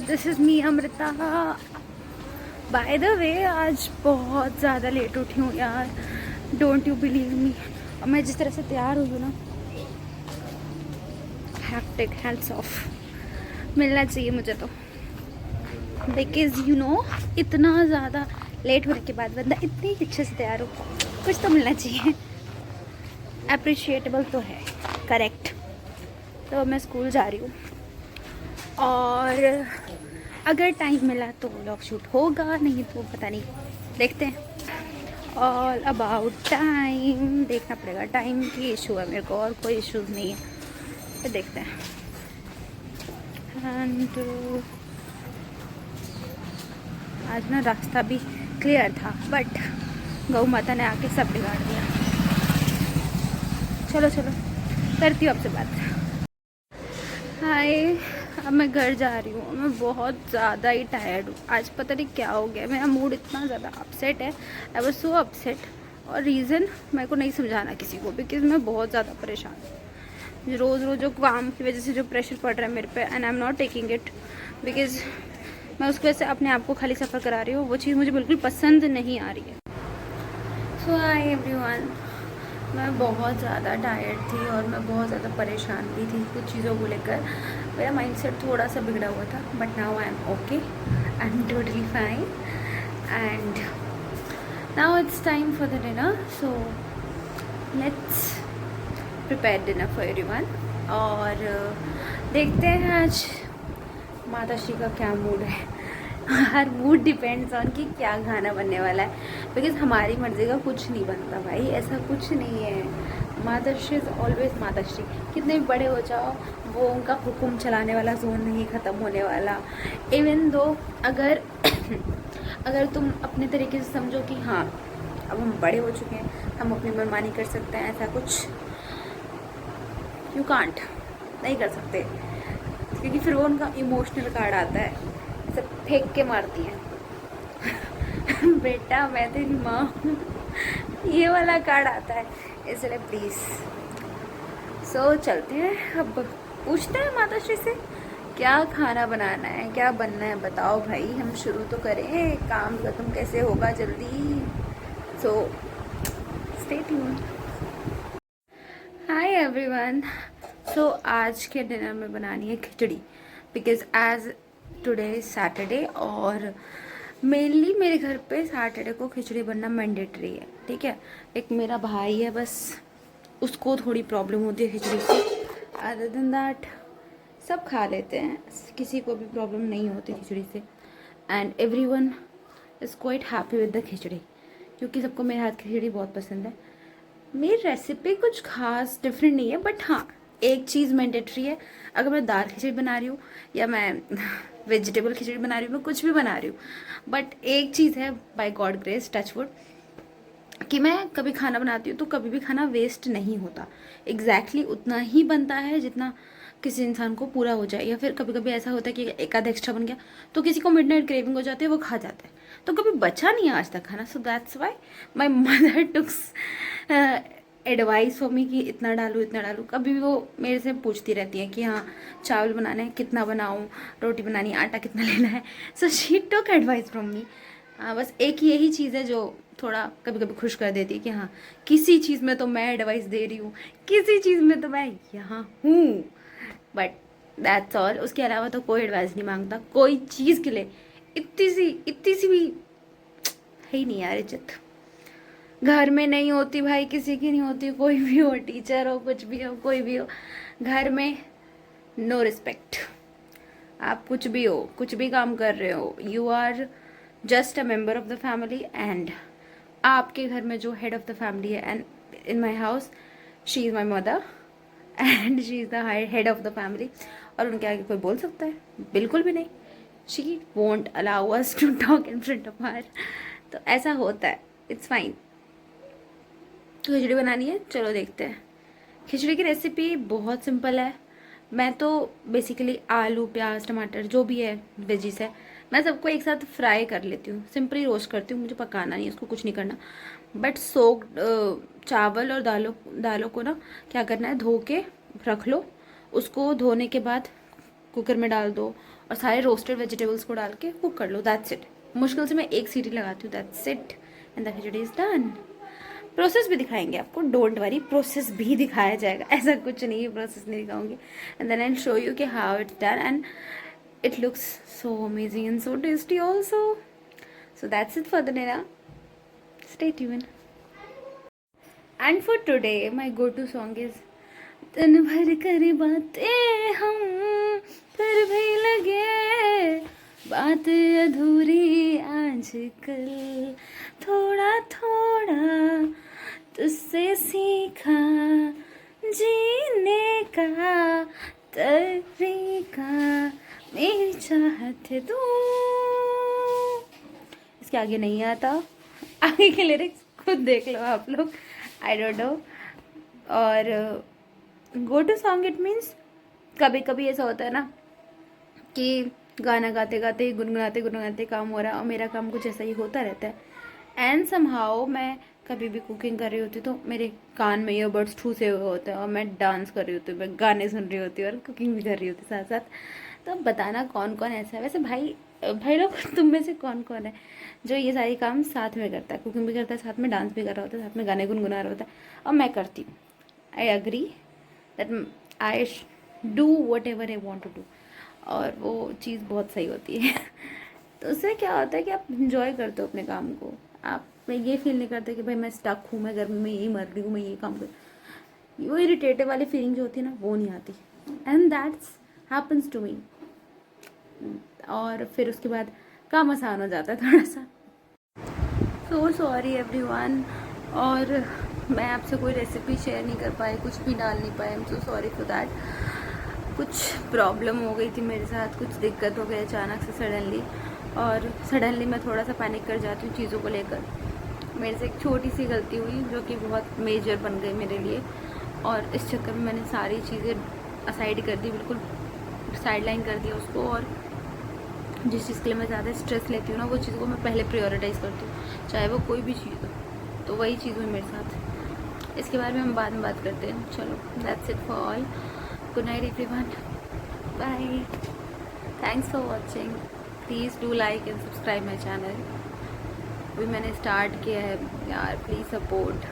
This is me Amrita. By the way आज बहुत ज़्यादा लेट उठी हूँ यार, डोंट यू बिलीव मी। और मैं जिस तरह से तैयार हुई हूँ ना, हैप्टिक हैट्स ऑफ मिलना चाहिए मुझे तो, बिकॉज यू नो इतना ज़्यादा लेट होने के बाद बंदा इतनी अच्छे से तैयार हो, कुछ तो मिलना चाहिए, अप्रिशिएटेबल तो है, करेक्ट। तो मैं स्कूल जा रही हूँ और अगर टाइम मिला तो व्लॉग शूट होगा, नहीं तो पता नहीं, देखते हैं। ऑल अबाउट टाइम, देखना पड़ेगा, टाइम की इशू है मेरे को, और कोई इशूज़ नहीं है, तो देखते हैं। एंड आज ना रास्ता भी क्लियर था, बट गौ माता ने आके सब बिगाड़ दिया। चलो चलो, करती हूँ आपसे बात। हाय, अब मैं घर जा रही हूँ। मैं बहुत ज़्यादा ही टायर्ड हूँ आज, पता नहीं क्या हो गया, मेरा मूड इतना ज़्यादा अपसेट है। आई वॉज सो अपसेट, और रीज़न मेरे को नहीं समझाना किसी को, बिकॉज मैं बहुत ज़्यादा परेशान हूँ। रोज़ रोज़ जो काम की वजह से जो प्रेशर पड़ रहा है मेरे पे, and I am not taking it, because मैं उसकी वजह से अपने आप को खाली सफ़र करा रही हूँ। वो चीज़ मुझे बिल्कुल पसंद नहीं आ रही है। सो हाय एवरीवन, मैं बहुत ज़्यादा टायर्ड थी और मैं बहुत ज़्यादा परेशान भी थी कुछ चीज़ों को लेकर। मेरा माइंडसेट थोड़ा सा बिगड़ा हुआ था, but now I am okay, I am totally fine, and now it's time for the dinner. So let's prepare dinner for everyone, और देखते हैं आज माता श्री का क्या मूड है। हर मूड डिपेंड्स ऑन कि क्या खाना बनने वाला है, बिकॉज हमारी मर्जी का कुछ नहीं बनता भाई, ऐसा कुछ नहीं है। माता श्री इज़ ऑलवेज माता श्री, कितने भी बड़े हो जाओ, वो उनका हुक्म चलाने वाला जोन नहीं ख़त्म होने वाला। इवन दो अगर अगर तुम अपने तरीके से समझो कि हाँ अब हम बड़े हो चुके हैं, हम अपनी मनमानी कर सकते हैं, ऐसा कुछ यू कांट, नहीं कर सकते, क्योंकि फिर वो उनका इमोशनल कार्ड आता है, ऐसे फेंक के मारती हैं। बेटा मैं तेरी माँ हूँ, ये वाला कार्ड आता है, इसलिए प्लीज़। सो चलते हैं, अब पूछते हैं माता श्री से क्या खाना बनाना है, क्या बनना है, बताओ भाई, हम शुरू तो करें, काम खत्म कैसे होगा जल्दी। So stay tuned. Hi everyone, so आज के डिनर में बनानी है खिचड़ी, बिकॉज एज टुडे सैटरडे, और मेनली मेरे घर पे सैटरडे को खिचड़ी बनना मैंडेटरी है, ठीक है। एक मेरा भाई है बस, उसको थोड़ी प्रॉब्लम होती है खिचड़ी से, अदर देन दैट सब खा लेते हैं, किसी को भी प्रॉब्लम नहीं होती खिचड़ी से, and everyone is quite happy with the khichdi, क्योंकि सबको मेरे हाथ की खिचड़ी बहुत पसंद है। मेरी रेसिपी कुछ खास डिफरेंट नहीं है, बट हाँ एक चीज़ मैंडेटरी है, अगर मैं दाल खिचड़ी बना रही हूँ या मैं वेजिटेबल खिचड़ी बना रही हूँ, मैं कुछ भी बना रही हूँ, बट एक चीज़ है, by God grace, touch wood, कि मैं कभी खाना बनाती हूँ तो कभी भी खाना वेस्ट नहीं होता, एग्जैक्टली उतना ही बनता है जितना किसी इंसान को पूरा हो जाए। या फिर कभी कभी ऐसा होता है कि एक आधा एक्स्ट्रा बन गया तो किसी को मिडनाइट क्रेविंग हो जाती है, वो खा जाता है, तो कभी बचा नहीं आज तक खाना। So that's why my mother takes advice for me कि इतना डालूँ इतना डालूँ। कभी भी वो मेरे से पूछती रहती है कि हाँ चावल बनाने हैं कितना बनाऊँ, रोटी बनानी है आटा कितना लेना है। So she took advice from me. बस एक यही चीज़ है जो थोड़ा कभी कभी खुश कर देती है कि हाँ किसी चीज़ में तो मैं एडवाइस दे रही हूँ, किसी चीज़ में तो मैं यहाँ हूँ, बट दैट्स ऑल। उसके अलावा तो कोई एडवाइस नहीं मांगता कोई चीज़ के लिए। इतनी सी भी है ही नहीं यार इज्जत, घर में नहीं होती भाई, किसी की नहीं होती, कोई भी हो, टीचर हो, कुछ भी हो, कोई भी हो, घर में नो रिस्पेक्ट। आप कुछ भी हो, कुछ भी काम कर रहे हो, you are just a member of the family, and आपके घर में जो हेड ऑफ द फैमिली है, and in my house she is my mother and she is the head of the family, और उनके आगे कोई बोल सकता है? बिल्कुल भी नहीं। She won't allow us to talk in front of her, तो ऐसा होता है, इट्स फाइन। तो खिचड़ी बनानी है, चलो देखते हैं। खिचड़ी की रेसिपी बहुत सिंपल है। मैं तो बेसिकली आलू प्याज टमाटर जो भी है वेजिस है, मैं सबको एक साथ फ्राई कर लेती हूँ, सिंपली रोस्ट करती हूँ, मुझे पकाना नहीं है, उसको कुछ नहीं करना। बट सोक चावल और दालों को ना क्या करना है, धो के रख लो। उसको धोने के बाद कुकर में डाल दो और सारे रोस्टेड वेजिटेबल्स को डाल के कुक कर लो, दैट्स इट। मुश्किल से मैं एक सीटी लगाती हूँ, that's it, and the khichdi is done. Process भी दिखाएंगे आपको, डोंट वरी, प्रोसेस भी दिखाया जाएगा, ऐसा कुछ नहीं है प्रोसेस नहीं दिखाऊंगी। And then I show you कि how it's done and it looks so amazing and so tasty also. So that's it for the dinner, stay tuned. And for today my go to song is दिन भर करे बातें हम फिर भी लगे बात अधूरी आजकल, थोड़ा थोड़ा तुझसे सीखा जीने का तरीका, मेरी चाहत है तू। इसके आगे नहीं आता, आगे के लिरिक्स खुद देख लो आप लोग, आई डोंट नो। और go to song it means कभी कभी ऐसा होता है ना कि गाना गाते गाते गुनगुनाते गुनगुनाते काम हो रहा है, और मेरा काम कुछ ऐसा ही होता रहता है। एंड समहाउ मैं कभी भी कुकिंग कर रही होती तो मेरे कान में ईयरबड्स ठूसे हुए होते हैं और मैं डांस कर रही होती हूँ, मैं गाने सुन रही होती हूँ और कुकिंग भी कर रही होती साथ साथ। तो बताना कौन कौन ऐसा है। वैसे भाई लोग तुम में से कौन कौन है जो ये सारी काम साथ में करता है, कुकिंग भी करता है, साथ में डांस भी कर रहा होता है, साथ में गाने गुनगुना रहा होता है, और मैं करती हूँ। I agree that I do whatever I want to do, और वो चीज़ बहुत सही होती है। तो उससे क्या होता है कि आप इंजॉय करते हो अपने काम को, आप मैं ये फील नहीं करते कि भाई मैं स्टक हूँ, मैं गर्मी में यही मर रही हूँ, मैं ये काम कर, वो इरिटेटिव वाली फीलिंग जो होती है ना वो नहीं आती। And that's happens to me. और फिर उसके बाद काम आसान हो जाता है थोड़ा सा। सो सॉरी एवरीवन, और मैं आपसे कोई रेसिपी शेयर नहीं कर पाई, कुछ भी डाल नहीं पाई, I am so sorry for that. कुछ प्रॉब्लम हो गई थी मेरे साथ, कुछ दिक्कत हो गई अचानक से सडनली, और सडनली मैं थोड़ा सा पैनिक कर जाती हूँ चीज़ों को लेकर। मेरे से एक छोटी सी गलती हुई जो कि बहुत मेजर बन गई मेरे लिए, और इस चक्कर में मैंने सारी चीज़ें असाइड कर दी, बिल्कुल साइड लाइन कर दिया उसको। और जिस चीज़ के लिए मैं ज़्यादा स्ट्रेस लेती हूँ ना, वो चीज़ को मैं पहले प्रायोरिटाइज़ करती हूँ, चाहे वो कोई भी चीज़ हो। तो वही चीज़ हुई मेरे साथ, इसके बारे में हम बाद में बात करते हैं। चलो, that's it for all, good night everyone, bye, thanks for watching, please do like and subscribe my channel. अभी मैंने स्टार्ट किया है यार, प्लीज़ सपोर्ट।